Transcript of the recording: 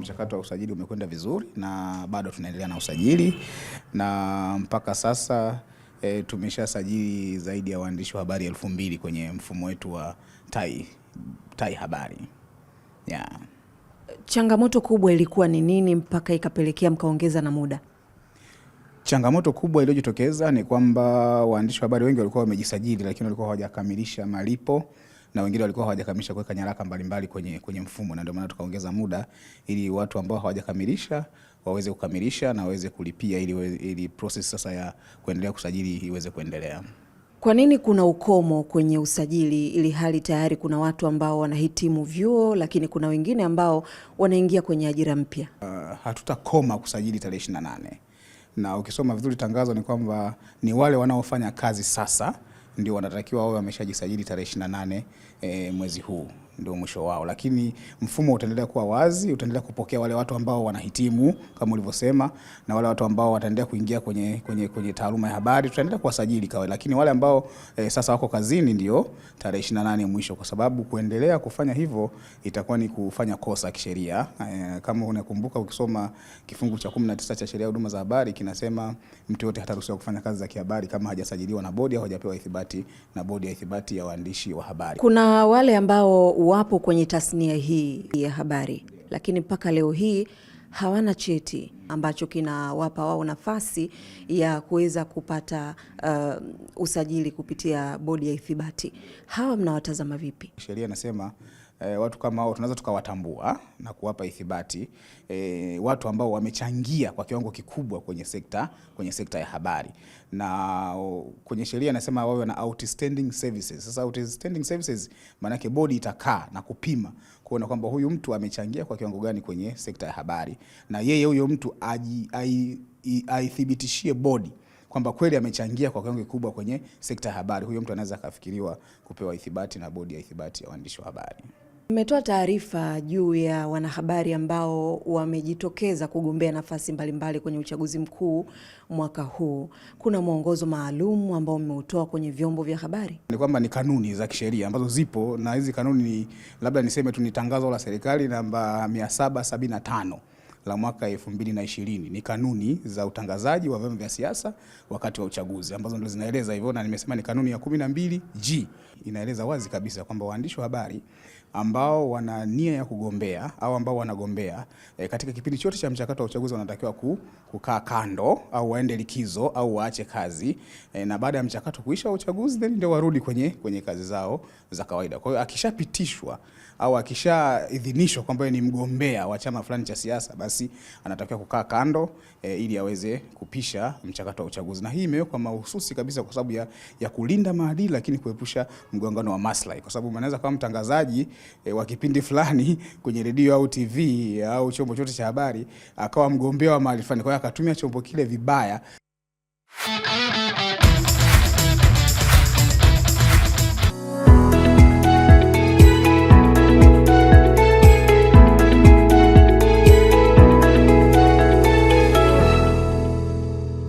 mchakato wa usajili umekwenda vizuri na bado tunaendelea na usajili, na mpaka sasa tumeshasajili zaidi ya waandishi wa habari 2000 kwenye mfumo wetu wa Tai Habari. Yeah. Changamoto kubwa ilikuwa ni nini mpaka ikapelekea mkaongeza na muda? Changamoto kubwa iliyojitokeza ni kwamba waandishi wa habari wengi walikuwa wamejisajili, lakini walikuwa hawajakamilisha malipo na wengine walikuwa hawajakamilisha kuweka nyaraka mbalimbali kwenye mfumo, na ndio maana tukaongeza muda ili watu ambao hawajakamilisha waweze kukamilisha na waweze kulipia ili process sasa ya kuendelea kusajili iweze kuendelea. Kwa nini kuna ukomo kwenye usajili ili hali tayari kuna watu ambao wanahitimu vyuo lakini kuna wengine ambao wanaingia kwenye ajira mpya? Hatutakoma kusajili tarehe 28. Na ukisoma vizuri tangazo ni kwamba ni wale wanaofanya kazi sasa ndio wanatakiwa wao wameshajisajili tarehe 28 mwezi huu ndio mwisho wao, lakini mfumo utaendelea kuwa wazi, utaendelea kupokea wale watu ambao wanahitimu kama ulivyosema, na wale watu ambao wataendelea kuingia kwenye taaluma ya habari tutaendelea kuwasajili kawa, lakini wale ambao sasa wako kazini ndio tarehe 28 mwisho, kwa sababu kuendelea kufanya hivyo itakuwa ni kufanya kosa kisheria. Kama unakumbuka ukisoma kifungu cha 19 cha sheria ya huduma za habari kinasema mtu yote hataruhusiwa kufanya kazi za kihabari kama hajasajiliwa na bodi au hajapewa ithibati na bodi ya ithibati ya waandishi wa habari. Kuna wale ambao wapo kwenye tasnia hii ya habari lakini mpaka leo hii hawana cheti ambacho kinawapa wao nafasi ya kuweza kupata usajili kupitia bodi ya ithibati. Hawa mnawatazama vipi? Sheria inasema watu kama hao tunaweza tukawatambua na kuwapa ithibati watu ambao wamechangia kwa kiwango kikubwa kwenye sekta ya habari, na kwenye sheria inasema wawe na outstanding services. Sasa outstanding services maana yake bodi itakaa na kupima kuona kwamba huyu mtu amechangia kwa kiwango gani kwenye sekta ya habari, na yeye huyo mtu aithibitishie bodi kwamba kweli amechangia kwa kiwango kikubwa kwenye sekta ya habari. Huyo mtu anaweza kafikiriwa kupewa ithibati na bodi ya ithibati ya waandishi wa habari. Mmetoa taarifa juu ya wanahabari ambao wamejitokeza kugombea nafasi mbalimbali kwenye uchaguzi mkuu mwaka huu. Kuna mwongozo maalum ambao mmeutoa kwenye vyombo vya habari? Ni kwamba ni kanuni za kisheria ambazo zipo, na hizi kanuni labda niseme tu ni tangazo la serikali namba 775 la mwaka 2020. Ni kanuni za utangazaji wa vyama vya siasa wakati wa uchaguzi ambazo ndio zinaeleza hivyo, na nimesema ni kanuni ya 12G. Inaeleza wazi kabisa kwamba waandishi wa habari ambao wana nia ya kugombea au ambao wanagombea katika kipindi chote cha mchakato wa uchaguzi wanatakiwa kukaa kando au waende likizo au waache kazi, na baada ya mchakato kuisha wa uchaguzi ndio warudi kwenye kazi zao za kawaida. Kwa hiyo akishapitishwa au akishaidhinishwa kwamba ni mgombea wa chama fulani cha siasa, basi anatakiwa kukaa kando ili aweze kupisha mchakato wa uchaguzi. Na hii imewekwa mahususi kabisa kwa sababu ya kulinda maadili, lakini kuepusha mgongano wa maslahi, kwa sababu anaweza kama mtangazaji wa kipindi fulani kwenye redio au TV au chombo chote cha habari akawa mgombea wa mahali fulani, kwa hiyo akatumia chombo kile vibaya.